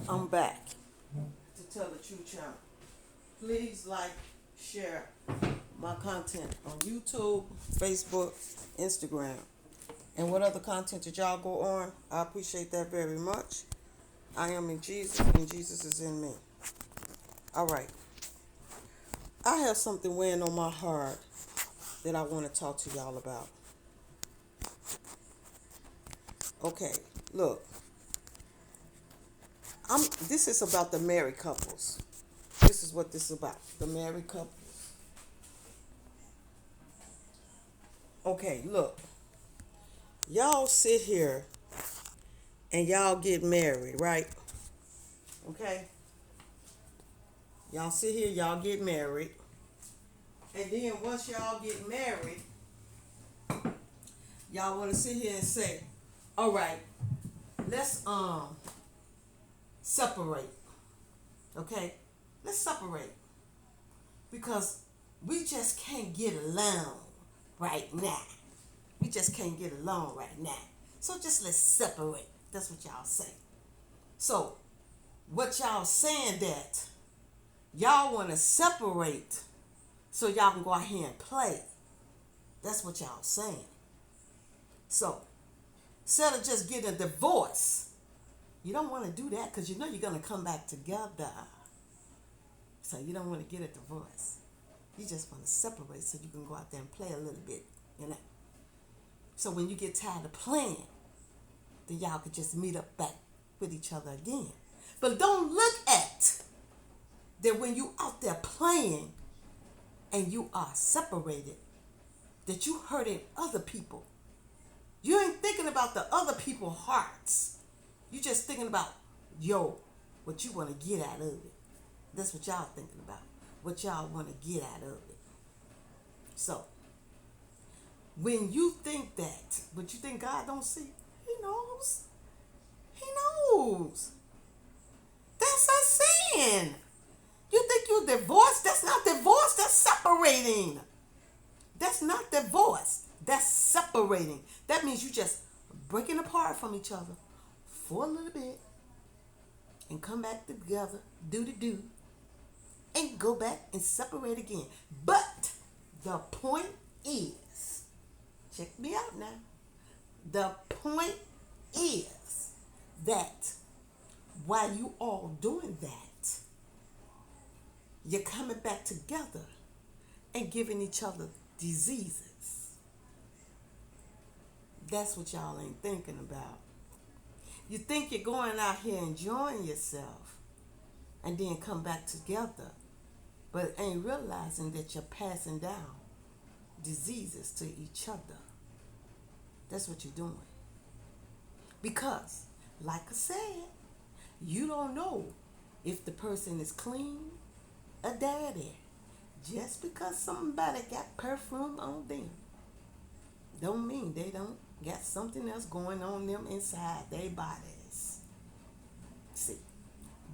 I'm back to tell the true channel. Please like, share my content on YouTube, Facebook, Instagram, and what other content that y'all go on. I appreciate that very much. I am in Jesus, and Jesus is in me. All right. I have something weighing on my heart that I want to talk to y'all about. Okay, look. This is about the married couples. This is what this is about. The married couple. Okay, look. Y'all sit here and y'all get married, right? Okay? Y'all sit here, y'all get married. And then once y'all get married, y'all want to sit here and say, all right, let's separate. Okay? Let's separate. Because we just can't get along right now. We just can't get along right now. So just let's separate. That's what y'all say. So what y'all saying that y'all want to separate so y'all can go out here and play. That's what y'all saying. So instead of just getting a divorce, you don't want to do that because you know you're going to come back together. So you don't want to get a divorce. You just want to separate so you can go out there and play a little bit, you know. So when you get tired of playing, then y'all could just meet up back with each other again. But don't look at that when you out there playing and you are separated, that you hurting other people. You ain't thinking about the other people's hearts. You just thinking about, what you want to get out of it. That's what y'all thinking about. What y'all want to get out of it. So, when you think that, but you think God don't see, He knows. He knows. That's a sin. You think you divorced? That's not divorce. That's separating. That's not divorce. That's separating. That means you just breaking apart from each other for a little bit and come back together, do, and go back and separate again. But the point is, check me out now. The point is that while you all doing that, you're coming back together and giving each other diseases. That's what y'all ain't thinking about. You think you're going out here enjoying yourself and then come back together, but ain't realizing that you're passing down diseases to each other. That's what you're doing. Because, like I said, you don't know if the person is clean or dirty. Just because somebody got perfume on them don't mean they don't got something else going on them inside their bodies. See,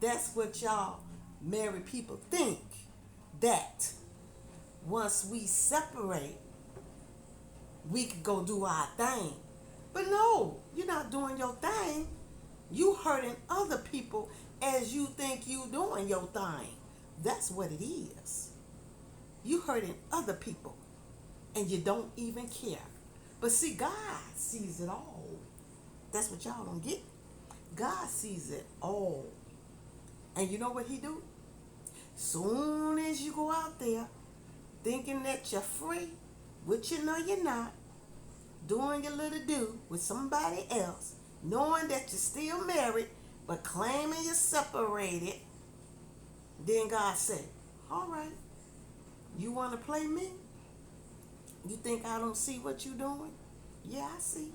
that's what y'all married people think. That once we separate, we can go do our thing. But no, you're not doing your thing. You hurting other people as you think you doing your thing. That's what it is. You hurting other people and you don't even care. But see, God sees it all. That's what y'all don't get. God sees it all. And you know what He do? Soon as you go out there thinking that you're free, which you know you're not, doing your little do with somebody else, knowing that you're still married, but claiming you're separated, then God said, all right, you want to play me? You think I don't see what you're doing? Yeah, I see.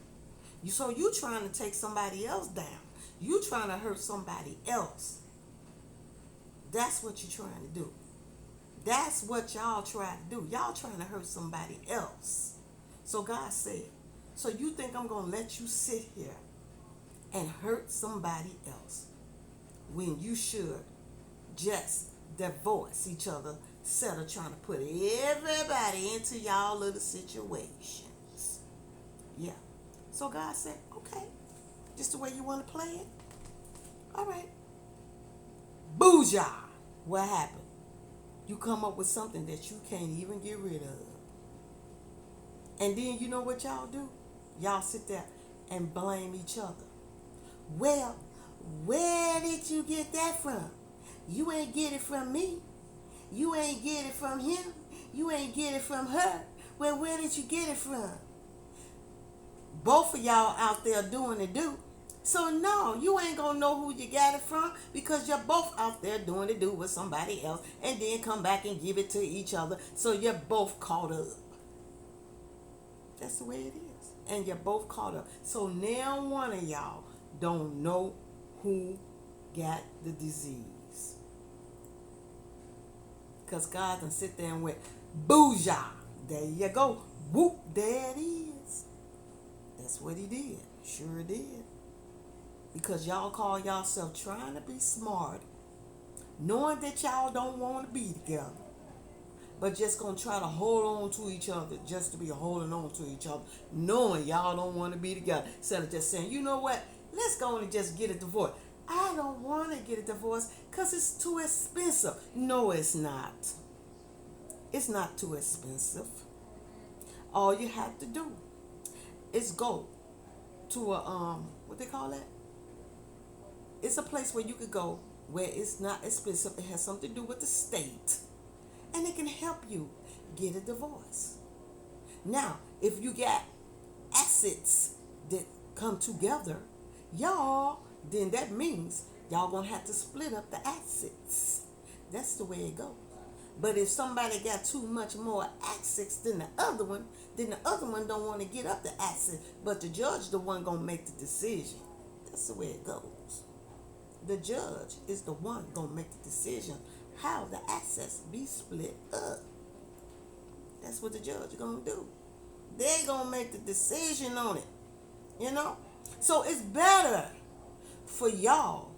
So you trying to take somebody else down. You trying to hurt somebody else. That's what you're trying to do. That's what y'all try to do. Y'all trying to hurt somebody else. So God said, so you think I'm going to let you sit here and hurt somebody else when you should just divorce each other instead of trying to put everybody into y'all little situations. Yeah. So God said, okay, just the way you want to play it. All right. Booyah! What happened? You come up with something that you can't even get rid of. And then you know what y'all do? Y'all sit there and blame each other. Well, where did you get that from? You ain't get it from me. You ain't get it from him. You ain't get it from her. Well, where did you get it from? Both of y'all out there doing the do. So no, you ain't gonna know who you got it from because you're both out there doing the do with somebody else and then come back and give it to each other. So you're both caught up. That's the way it is. And you're both caught up. So now one of y'all don't know who got the disease. Because God done sit there and went, booyah. There you go. Whoop, there it is. That's what he did. Sure did. Because y'all call yourself trying to be smart, knowing that y'all don't want to be together, but just going to try to hold on to each other just to be holding on to each other, knowing y'all don't want to be together. Instead of just saying, you know what, let's go and just get a divorce. I don't want to get a divorce because it's too expensive. No, it's not. It's not too expensive. All you have to do is go to a, what they call that? It's a place where you could go where it's not expensive. It has something to do with the state. And it can help you get a divorce. Now, if you got assets that come together, y'all, then that means y'all gonna have to split up the assets. That's the way it goes. But if somebody got too much more assets than the other one, then the other one don't want to get up the asset. But the judge the one gonna make the decision. That's the way it goes. The judge is the one gonna make the decision how the assets be split up. That's what the judge is gonna do. They're gonna make the decision on it. You know? So it's better for y'all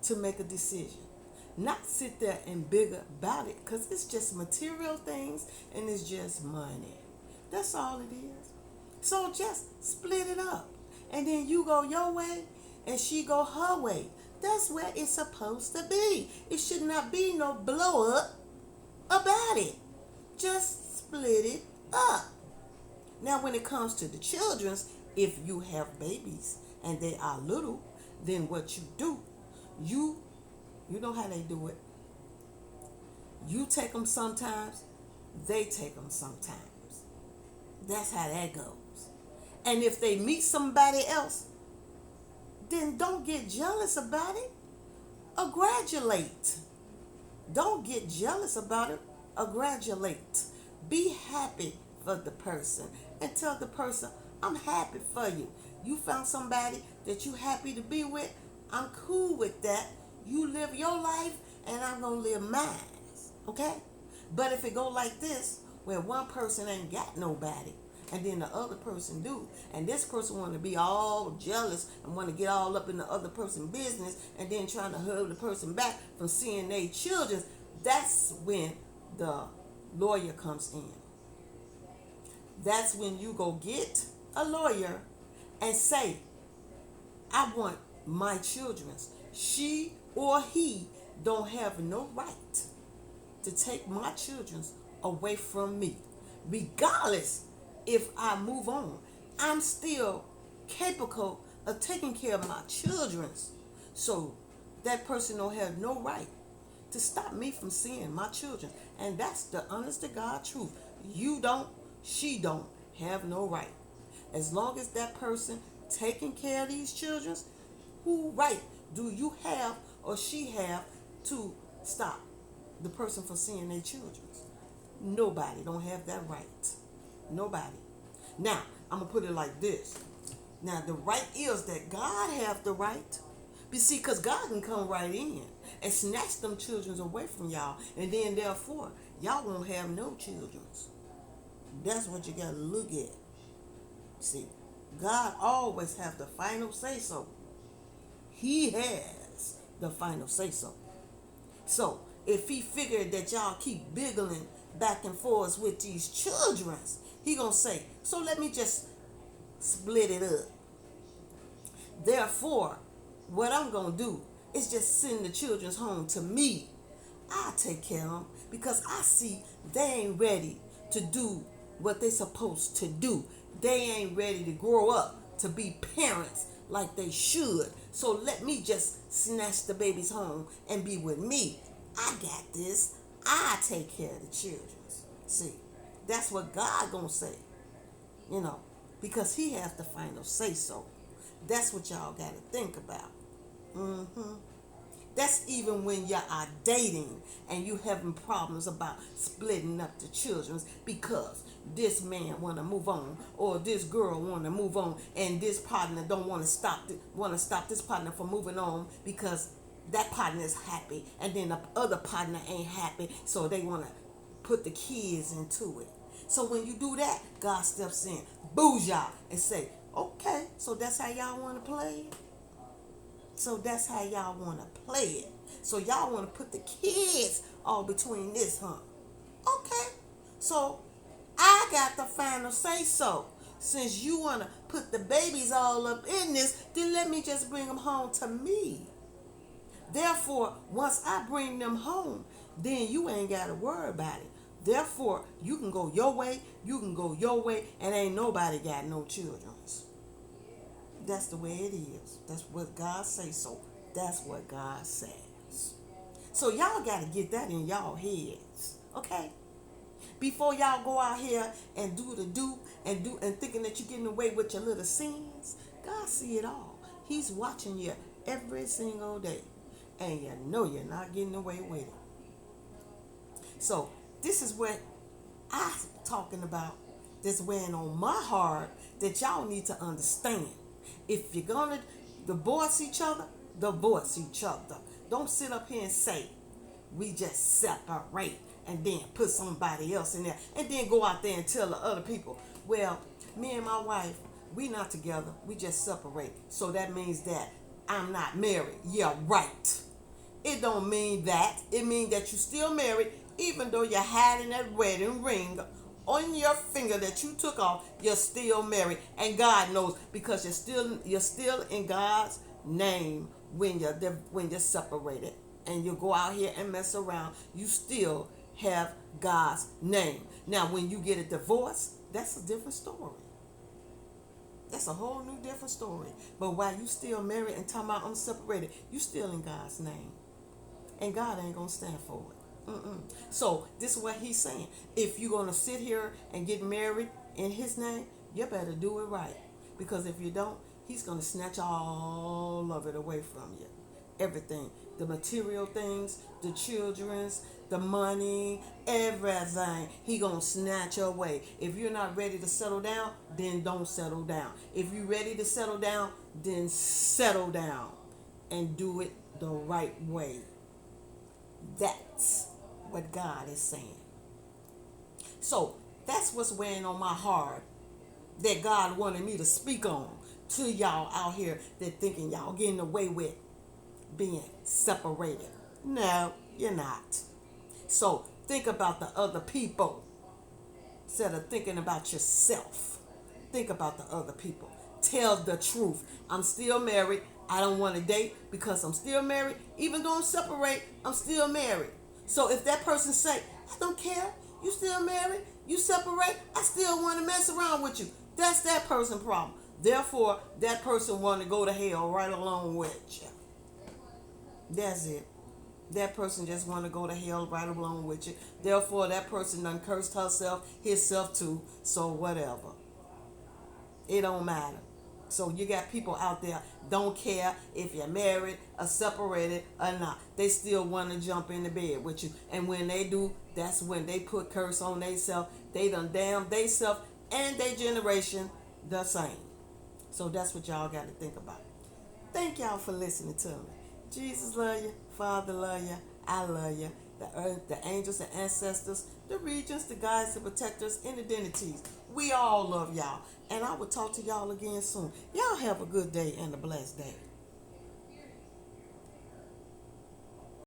to make a decision. Not sit there and bigger about it, because it's just material things and it's just money. That's all it is. So just split it up. And then you go your way and she go her way. That's where it's supposed to be. It should not be no blow up about it. Just split it up. Now when it comes to the children's, if you have babies and they are little, then what you do, you know how they do it. You take them sometimes, they take them sometimes. That's how that goes. And if they meet somebody else, then don't get jealous about it. Congratulate. Don't get jealous about it. Congratulate. Be happy for the person and tell the person, I'm happy for you. You found somebody that you happy to be with. I'm cool with that. You live your life and I'm going to live mine. Okay? But if it go like this, where one person ain't got nobody, and then the other person do, and this person want to be all jealous and want to get all up in the other person's business and then trying to hold the person back from seeing their children, that's when the lawyer comes in. That's when you go get a lawyer and say, I want my children's. She or he don't have no right to take my children's away from me. Regardless if I move on, I'm still capable of taking care of my children's. So that person don't have no right to stop me from seeing my children. And that's the honest to God truth. You don't, she don't have no right. As long as that person taking care of these children, who right do you have or she have to stop the person from seeing their children? Nobody don't have that right. Nobody. Now, I'm going to put it like this. Now, the right is that God have the right. You see, because God can come right in and snatch them children away from y'all. And then, therefore, y'all won't have no children. That's what you got to look at. See, God always have the final say-so. He has the final say-so. So, if he figured that y'all keep biggling back and forth with these children, he gonna say, so let me just split it up. Therefore, what I'm gonna do is just send the children's home to me. I take care of them because I see they ain't ready to do what they supposed to do. They ain't ready to grow up to be parents like they should. So let me just snatch the babies home and be with me. I got this. I take care of the children. See, that's what God gonna say, because he has the final say so. That's what y'all gotta think about. That's even when you are dating and you having problems about splitting up the children because this man want to move on or this girl want to move on and this partner don't want to stop this partner from moving on because that partner is happy and then the other partner ain't happy, so they want to put the kids into it. So when you do that, God steps in, booyah, and say, okay, so that's how y'all want to play it? So that's how y'all want to play it. So y'all want to put the kids all between this, huh? Okay. So I got the final say so. Since you want to put the babies all up in this, then let me just bring them home to me. Therefore, once I bring them home, then you ain't got to worry about it. Therefore, you can go your way, and ain't nobody got no children. That's the way it is. That's what God says. So that's what God says. So y'all got to get that in y'all heads, okay? Before y'all go out here and do and thinking that you're getting away with your little sins, God see it all. He's watching you every single day, and you know you're not getting away with it. So this is what I'm talking about. That's weighing on my heart that y'all need to understand. If you're going to divorce each other, divorce each other. Don't sit up here and say, we just separate and then put somebody else in there. And then go out there and tell the other people, well, me and my wife, we not together. We just separate. So that means that I'm not married. Yeah, right. It don't mean that. It means that you still married, even though you're hiding that wedding ring on your finger that you took off. You're still married, and God knows, because you're still in God's name when you're separated, and you go out here and mess around. You still have God's name. Now, when you get a divorce, that's a different story. That's a whole new different story. But while you still married and talking about I'm separated, you still in God's name, and God ain't gonna stand for it. So this is what he's saying. If you're going to sit here and get married in his name, you better do it right. Because if you don't, he's going to snatch all of it away from you. Everything. The material things, the children's, the money, everything. He going to snatch away. If you're not ready to settle down, then don't settle down. If you're ready to settle down, then settle down. And do it the right way. That's what God is saying. So that's what's weighing on my heart that God wanted me to speak on to y'all out here that thinking y'all getting away with being separated. No, you're not. So think about the other people instead of thinking about yourself. Think about the other people. Tell the truth. I'm still married. I don't want to date because I'm still married. Even though I'm separated, I'm still married. So if that person say, I don't care, you still married, you separate, I still want to mess around with you. That's that person's problem. Therefore, that person want to go to hell right along with you. That's it. That person just want to go to hell right along with you. Therefore, that person done cursed herself, himself too. So whatever. It don't matter. So you got people out there don't care if you're married or separated or not. They still want to jump in the bed with you. And when they do, that's when they put curse on themselves. They done damn themselves and their generation the same. So that's what y'all got to think about. Thank y'all for listening to me. Jesus love you. Father love you. I love you. The earth, the angels, the ancestors, the regions, the guides, the protectors, and identities. We all love y'all. And I will talk to y'all again soon. Y'all have a good day and a blessed day.